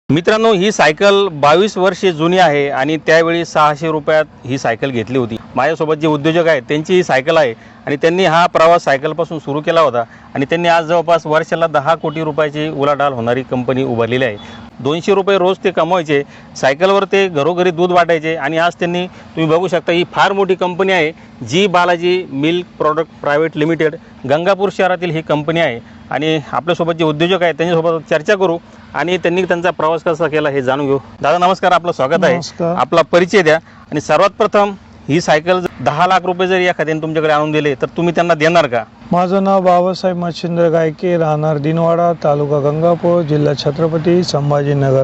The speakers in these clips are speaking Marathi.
मित्रांनो, ही सायकल 22 वर्षे जुनी आहे आणि त्यावेळी 600 रुपयात ही सायकल घेतली होती। माझ्यासोबत जे उद्योजक आहेत त्यांची ही सायकल आहे आणि त्यांनी हा प्रवास सायकलपासून सुरू केला होता आणि त्यांनी आज जवळपास वर्षाला 10 कोटी रुपयाची उलाढाल होणारी कंपनी उभारलेली आहे। 200 रुपये रोज ते कमवायचे, सायकलवर ते घरोघरी दूध वाटायचे आणि आज त्यांनी तुम्ही बघू शकता ही फार मोठी कंपनी आहे। जी Balaji milk product private limited Gangapur शहरातील ही कंपनी आहे आणि आपल्यासोबत जे उद्योजक आहेत त्यांच्यासोबत चर्चा करू आणि त्यांनी त्यांचा प्रवास कसा केला हे जाणून घेऊ। दादा नमस्कार, आपलं स्वागत आहे। आपला परिचय द्या आणि सर्वात प्रथम ही सायकल 10 लाख रुपये जर एखाद्याने तुमच्याकडे आणून दिले तर तुम्ही त्यांना देणार का? माझं नाव बाबासाहेब मच्छिंद्र गायके, राहणार दिनवाडा, तालुका गंगापूर, जिल्हा छत्रपती संभाजीनगर।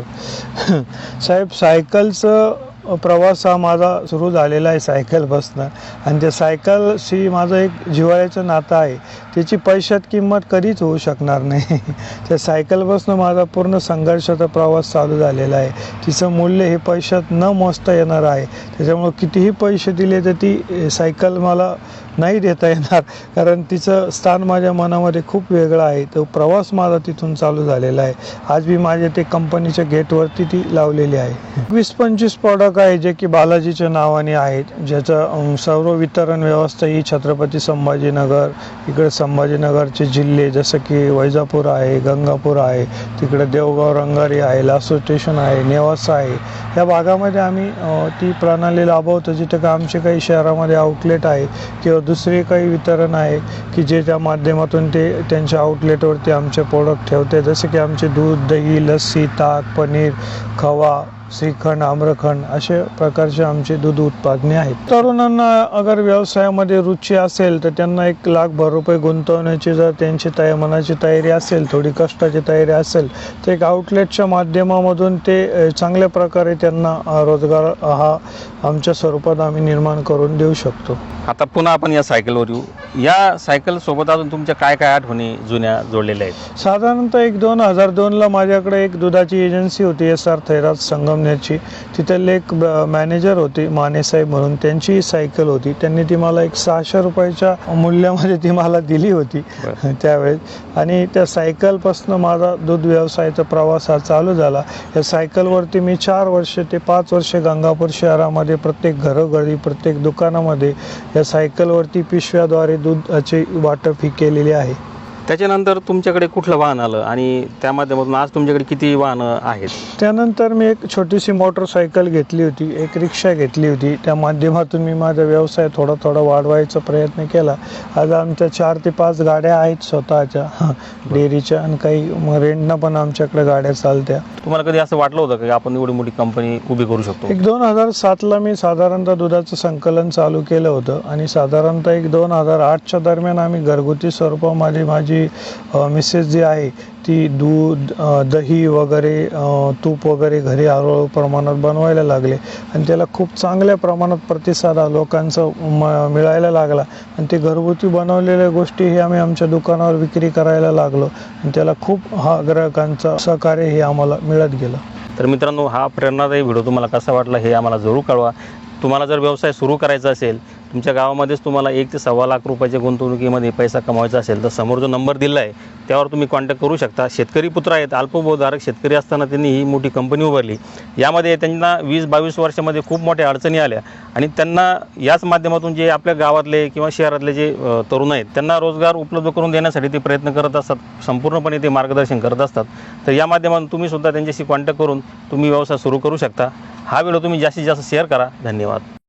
साहेब, सायकलचं प्रवास हा माझा सुरू झालेला आहे सायकलपासनं आणि त्या सायकलशी माझं एक जिव्हाळ्याचं नातं आहे। त्याची पैशात किंमत कधीच होऊ शकणार नाही। त्या सायकलपासनं माझा पूर्ण संघर्षाचा प्रवास चालू झालेला आहे। तिचं मूल्य हे पैशात न मोजता येणार आहे। त्याच्यामुळे कितीही पैसे दिले तर ती सायकल मला नाही देता येणार, कारण तिचं स्थान माझ्या मनामध्ये खूप वेगळं आहे। तो प्रवास माझा तिथून चालू झालेला आहे। आज मी माझ्या ते कंपनीच्या गेटवरती ती लावलेली आहे। 20-25 प्रॉडक्ट आहे जे की बालाजीच्या नावाने आहेत, ज्याचं सर्व वितरण व्यवस्था ही छत्रपती संभाजीनगर, इकडे संभाजीनगरचे जिल्हे जसं की वैजापूर आहे, गंगापूर आहे, तिकडे देवगाव रंगारी आहे, लासूर स्टेशन आहे, नेवासा आहे। या भागामध्ये आम्ही ती प्रणाली राबवतो, जिथे का आमचे काही शहरामध्ये आउटलेट आहे किंवा दुसरे काही वितरण आहे की जे त्या माध्यमातून ते त्यांच्या आउटलेटवरती आमचे प्रोडक्ट ठेवते, जसे की आमचे दूध, दही, लस्सी, ताक, पनीर, खवा, श्रीखंड, आम्रखंड अशा प्रकारचे आमचे दूध उत्पादने आहेत। तरुणांना अगर व्यवसायामध्ये रुची असेल तर त्यांना 1 लाखभर रुपये गुंतवण्याची जर त्यांची मनाची तयारी असेल, थोडी कष्टाची तयारी असेल, तर एक आउटलेटच्या माध्यमामधून ते चांगल्या प्रकारे त्यांना रोजगार हा आमच्या स्वरूपात आम्ही निर्माण करून देऊ शकतो। आता पुन्हा आपण या सायकलवर येऊ। या सायकल सोबत अजून तुमच्या काय काय आठवणी जुन्या जोडलेल्या आहेत? साधारणतः 2002ला माझ्याकडे एक दुधाची एजन्सी होती, SR थैरात संगमनेरची। तिथले एक मॅनेजर होते मानेसाहेब म्हणून, त्यांची सायकल होती। त्यांनी ती मला एक 600 रुपयाच्या मूल्यामध्ये ती मला दिली होती त्यावेळेस आणि त्या सायकलपासून माझा दूध व्यवसायाचा प्रवास हा चालू झाला। या सायकलवरती मी 4 वर्ष ते 5 वर्ष गंगापूर शहरामध्ये प्रत्येक घरोघरी, प्रत्येक दुकानामध्ये या सायकलवरती पिशव्याद्वारे दूधाची वाटप ही केलेली आहे। त्याच्यानंतर तुमच्याकडे कुठलं वाहन आलं आणि त्या माध्यमातून आज तुमच्याकडे किती वाहनं आहेत? त्यानंतर मी एक छोटीशी मोटरसायकल घेतली होती, एक रिक्षा घेतली होती। त्या माध्यमातून मी माझा व्यवसाय थोडा वाढवायचा प्रयत्न केला। आज आमच्या 4 ते 5 गाड्या आहेत स्वतःच्या डेअरीच्या आणि काही रेंटनं पण आमच्याकडे गाड्या चालत्या। तुम्हाला कधी असं वाटलं होतं की आपण एवढी मोठी कंपनी उभी करू शकतो? 2007ला मी साधारणतः दुधाचं संकलन चालू केलं होतं आणि साधारणतः 2008च्या दरम्यान आम्ही घरगुती स्वरूपामध्ये माझी मिसेस जी आहे ती दूध, दही वगैरे, तूप वगैरे घरी हळूहळू प्रमाणात बनवायला लागले आणि त्याला खूप चांगल्या प्रमाणात प्रतिसाद लोकांचा मिळायला लागला आणि ते घरगुती बनवलेल्या गोष्टी हे आम्ही आमच्या दुकानावर विक्री करायला लागलो आणि त्याला खूप ग्राहकांचं सहकार्य हे आम्हाला मिळत गेलं। तर मित्रांनो, हा प्रेरणादायी व्हिडिओ तुम्हाला कसा वाटला हे आम्हाला जरूर कळवा। तुम्हाला जर व्यवसाय सुरू करायचा असेल, तुमच्या गावामध्येच तुम्हाला 1 ते 1.25 लाख रुपयाच्या गुंतवणुकीमध्ये पैसा कमवायचा असेल तर समोर जो नंबर दिला आहे त्यावर तुम्ही कॉन्टॅक्ट करू शकता। शेतकरी पुत्र आहेत, अल्पभूधारक शेतकरी असताना त्यांनी ही मोठी कंपनी उभारली। यामध्ये त्यांना 20-22 वर्षामध्ये खूप मोठ्या अडचणी आल्या आणि त्यांना याच माध्यमातून जे आपल्या गावातले किंवा शहरातले जे तरुण आहेत त्यांना रोजगार उपलब्ध करून देण्यासाठी ते प्रयत्न करत असतात, संपूर्णपणे ते मार्गदर्शन करत असतात। तर या माध्यमातून तुम्ही सुद्धा त्यांच्याशी कॉन्टॅक्ट करून तुम्ही व्यवसाय सुरू करू शकता। हा व्हिडिओ तुम्ही जास्तीत जास्त शेअर करा। धन्यवाद।